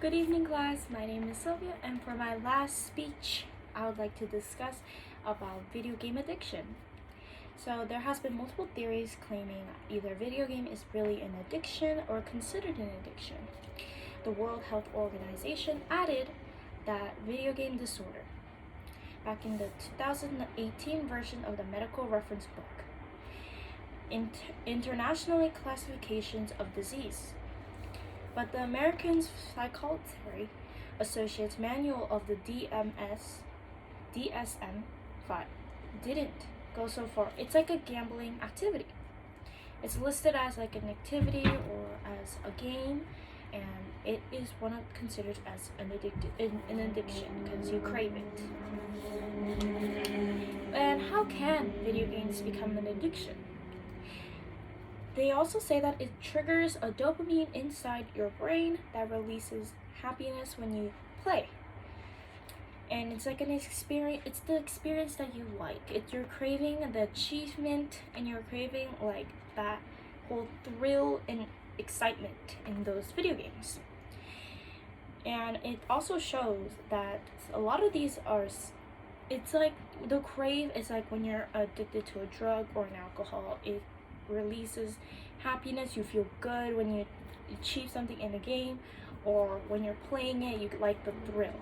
Good evening, class. My name is Sylvia, and for my last speech, I would like to discuss about video game addiction. So there has been multiple theories claiming either video game is really an addiction or considered an addiction. The World Health Organization added that video game disorder back in the 2018 version of the Medical Reference Book, internationally classifications of disease. But the American Psychiatry Associates Manual of the DSM-5 didn't go so far. It's like a gambling activity. It's listed as like an activity or as a game, and it is considered as an addiction because you crave it. And how can video games become an addiction? They also say that it triggers a dopamine inside your brain that releases happiness when you play. And it's like an experience, it's the experience that you like. You're craving the achievement, and you're craving like that whole thrill and excitement in those video games. And it also shows that a lot of these are, it's like the crave is like when you're addicted to a drug or an alcohol. It releases happiness. You feel good when you achieve something in a game, or when you're playing it, you like the thrill.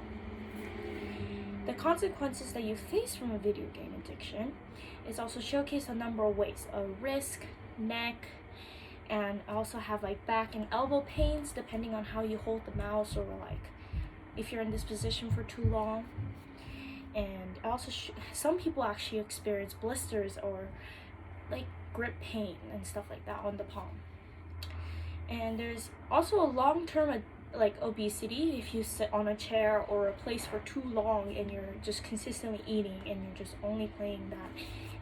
The consequences that you face from a video game addiction is also showcased a number of ways: a wrist, neck, and also have like back and elbow pains depending on how you hold the mouse, or like if you're in this position for too long. And also some people actually experience blisters or like grip pain and stuff like that on the palm. And there's also a long-term like obesity. If you sit on a chair or a place for too long and you're just consistently eating and you're just only playing that,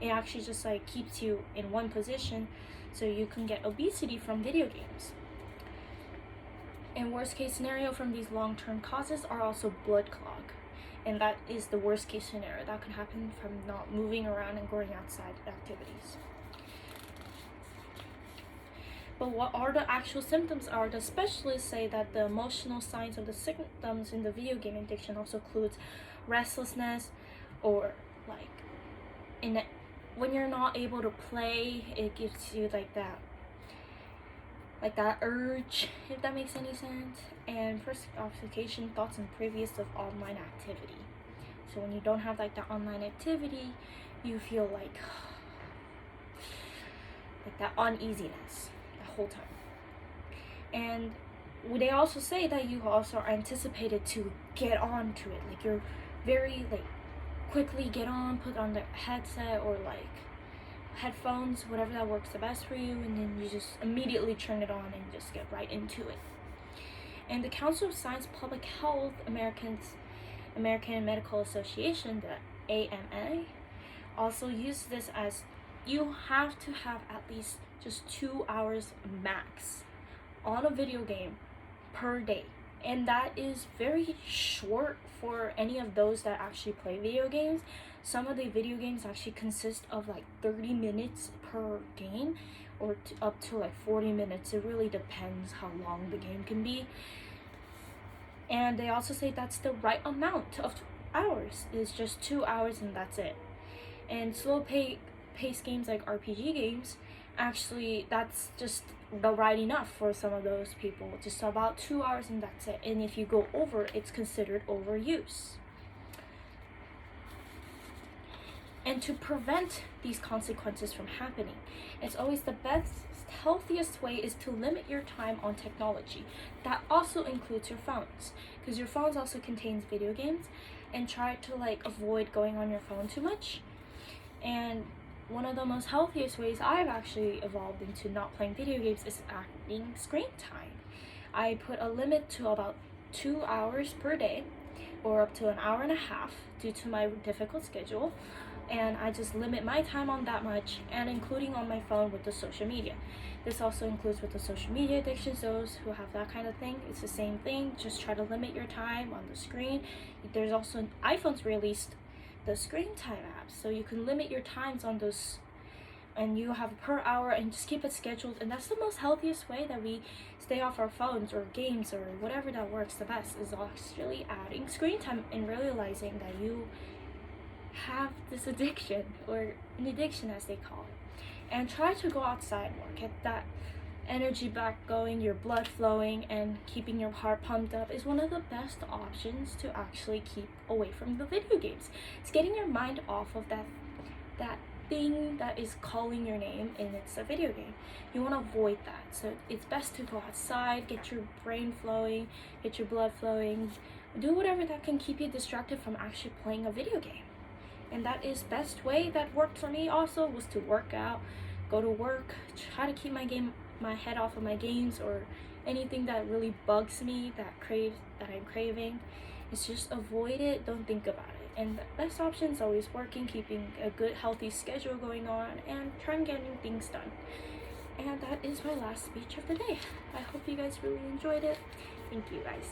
it actually just like keeps you in one position, so you can get obesity from video games. And worst case scenario from these long-term causes are also blood clog, and that is the worst case scenario that could happen from not moving around and going outside activities. But what are the actual symptoms are? The specialists say that the emotional signs of the symptoms in the video game addiction also includes restlessness, or like when you're not able to play, it gives you like that urge, if that makes any sense. And first occupation thoughts and previous of online activity. So when you don't have like that online activity, you feel like that uneasiness whole time. And they also say that you also are anticipated to get on to it, like you're very like quickly get on, put on the headset or like headphones, whatever that works the best for you, and then you just immediately turn it on and just get right into it. And the Council of Science Public Health, American Medical Association, the AMA, also use this as you have to have at least just 2 hours max on a video game per day. And that is very short for any of those that actually play video games. Some of the video games actually consist of like 30 minutes per game, or up to like 40 minutes. It really depends how long the game can be. And they also say that's the right amount of hours. It's just 2 hours and that's it. And slow pace games like RPG games, actually that's just the right enough for some of those people, just about 2 hours and that's it. And if you go over, it's considered overuse. And to prevent these consequences from happening, it's always the best, healthiest way is to limit your time on technology. That also includes your phones, because your phones also contains video games, and try to like avoid going on your phone too much. And one of the most healthiest ways I've actually evolved into not playing video games is adding screen time. I put a limit to about 2 hours per day, or up to an hour and a half due to my difficult schedule. And I just limit my time on that much, and including on my phone with the social media. This also includes with the social media addictions, those who have that kind of thing. It's the same thing, just try to limit your time on the screen. There's also iPhones released the screen time apps, so you can limit your times on those and you have per hour, and just keep it scheduled. And that's the most healthiest way that we stay off our phones or games or whatever that works the best, is actually adding screen time and realizing that you have this addiction, or an addiction as they call it. And try to go outside more, get that energy back going, your blood flowing, and keeping your heart pumped up is one of the best options to actually keep away from the video games. It's getting your mind off of that thing that is calling your name, and it's a video game. You want to avoid that. So it's best to go outside, get your brain flowing, get your blood flowing, do whatever that can keep you distracted from actually playing a video game. And that is best way that worked for me also, was to work out, go to work, try to keep my head off of my games or anything that really bugs me, that I'm craving. It's just avoid it, don't think about it. And the best option is always working, keeping a good healthy schedule going on, and trying getting things done. And that is my last speech of the day. I hope you guys really enjoyed it. Thank you guys.